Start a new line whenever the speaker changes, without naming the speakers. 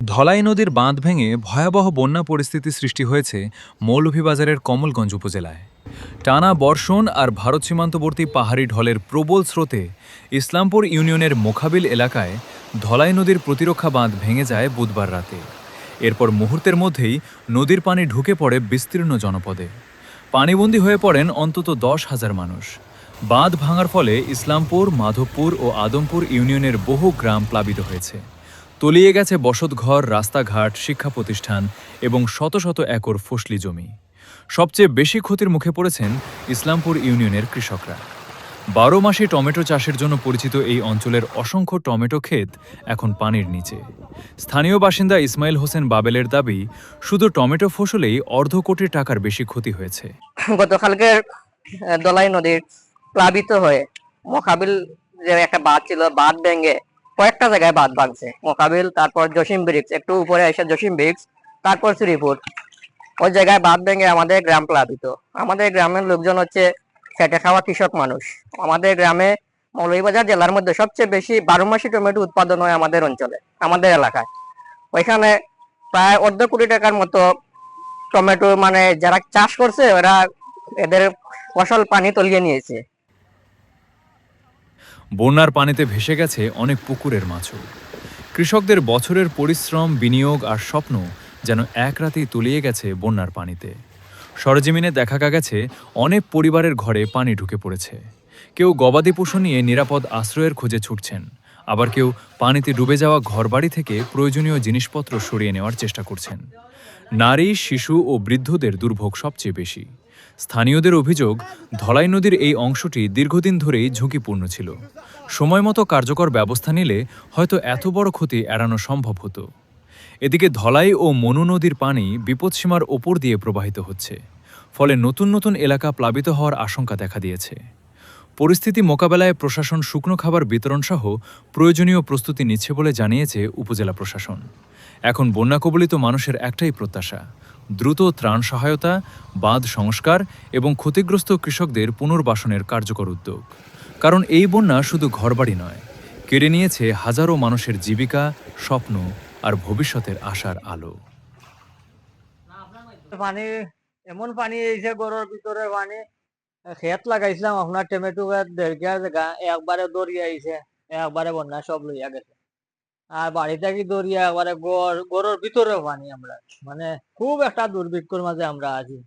ধলাই নদীর বাঁধ ভেঙে ভয়াবহ বন্যা পরিস্থিতি সৃষ্টি হয়েছে মৌলভীবাজারের কমলগঞ্জ উপজেলায়। টানা বর্ষণ আর ভারত সীমান্তবর্তী পাহাড়ি ঢলের প্রবল স্রোতে ইসলামপুর ইউনিয়নের মোখাবিল এলাকায় ধলাই নদীর প্রতিরক্ষা বাঁধ ভেঙে যায় বুধবার রাতে। এরপর মুহূর্তের মধ্যেই নদীর পানি ঢুকে পড়ে বিস্তীর্ণ জনপদে। পানিবন্দী হয়ে পড়েন অন্তত 10,000 মানুষ। বাঁধ ভাঙার ফলে ইসলামপুর, মাধবপুর ও আদমপুর ইউনিয়নের বহু গ্রাম প্লাবিত হয়েছে। তলিয়ে গেছে বসতঘর, রাস্তাঘাট, শিক্ষা প্রতিষ্ঠান এবং শত শত একর ফসলি জমি। সবচেয়ে বেশি ক্ষতির মুখে পড়েছেন ইসলামপুর ইউনিয়নের কৃষকরা। 12 মাসে টমেটো চাষের জন্য পরিচিত এই অঞ্চলের অসংখ্য টমেটো ক্ষেত এখন পানির নিচে। স্থানীয় বাসিন্দা ইসমাইল হোসেন বাবেলের দাবি, শুধু টমেটো ফসলেই অর্ধ কোটি টাকার বেশি ক্ষতি হয়েছে।
গতকালকে দলাই নদীর প্লাবিত হয়ে মোকাবিল যে একটা বাঁধ ছিল, বাঁধ ভেঙে কয়েকটা জায়গায় বাঁধ ভাঙছে। মোকাবিল, তারপর জসিম ব্রিক্স, একটু উপরে এসে জসিম ব্রিক্স, তারপর শ্রীপুর, ওই জায়গায় বাঁধ ভেঙে আমাদের গ্রাম প্লাবিত। আমাদের গ্রামের লোকজন হচ্ছে খেটে খাওয়া কৃষক মানুষ। আমাদের গ্রামে মৌলভীবাজার জেলার মধ্যে সবচেয়ে বেশি 12 মাসি টমেটো উৎপাদন হয় আমাদের অঞ্চলে, আমাদের এলাকায়। ওইখানে প্রায় অর্ধ কোটি টাকার মতো টমেটো, মানে যারা চাষ করছে ওরা এদের ফসল পানি তলিয়ে নিয়েছে।
বন্যার পানিতে ভেসে গেছে অনেক পুকুরের মাছও। কৃষকদের বছরের পরিশ্রম, বিনিয়োগ আর স্বপ্ন যেন এক রাতেই তলিয়ে গেছে বন্যার পানিতে। সরেজমিনে দেখা গেছে অনেক পরিবারের ঘরে পানি ঢুকে পড়েছে। কেউ গবাদি পশু নিয়ে নিরাপদ আশ্রয়ের খোঁজে ছুটছেন, আবার কেউ পানিতে ডুবে যাওয়া ঘরবাড়ি থেকে প্রয়োজনীয় জিনিসপত্র সরিয়ে নেওয়ার চেষ্টা করছেন। নারী, শিশু ও বৃদ্ধদের দুর্ভোগ সবচেয়ে বেশি। স্থানীয়দের অভিযোগ, ধলাই নদীর এই অংশটি দীর্ঘদিন ধরেই ঝুঁকিপূর্ণ ছিল। সময়মতো কার্যকর ব্যবস্থা নিলে হয়তো এত বড় ক্ষতি এড়ানো সম্ভব হতো। এদিকে ধলাই ও মনু নদীর পানি বিপদসীমার ওপর দিয়ে প্রবাহিত হচ্ছে, ফলে নতুন নতুন এলাকা প্লাবিত হওয়ার আশঙ্কা দেখা দিয়েছে। পরিস্থিতি মোকাবেলায় প্রশাসন শুকনো খাবার বিতরণ সহ প্রয়োজনীয় প্রস্তুতি নিচ্ছে বলে জানিয়েছে উপজেলা প্রশাসন। এখন বন্যা কবলিত মানুষের একটাই প্রত্যাশা, দ্রুত ত্রাণ সহায়তা, বাঁধ সংস্কার এবং ক্ষতিগ্রস্ত কৃষকদের পুনর্বাসনের কার্যকর উদ্যোগ। কারণ এই বন্যা শুধু ঘরবাড়ি নয়, কেড়ে নিয়েছে হাজারো মানুষের জীবিকা, স্বপ্ন আর ভবিষ্যতের আশার আলো।
পানি, এমন পানি এসে ঘরের ভিতরে, পানি ক্ষেত লাগাইছিলাম আপনার টমেটো গাছ 1.5 জায়গা একবারে দরিয়া আইছে, একবারে বন্যা সব লইয়া গেছে। আর বাড়ি থেকে দরিয়া একবারে ঘরের ভিতরে পানি। আমরা মানে খুব একটা দুর্ভিক্ষর মাঝে আমরা আছি।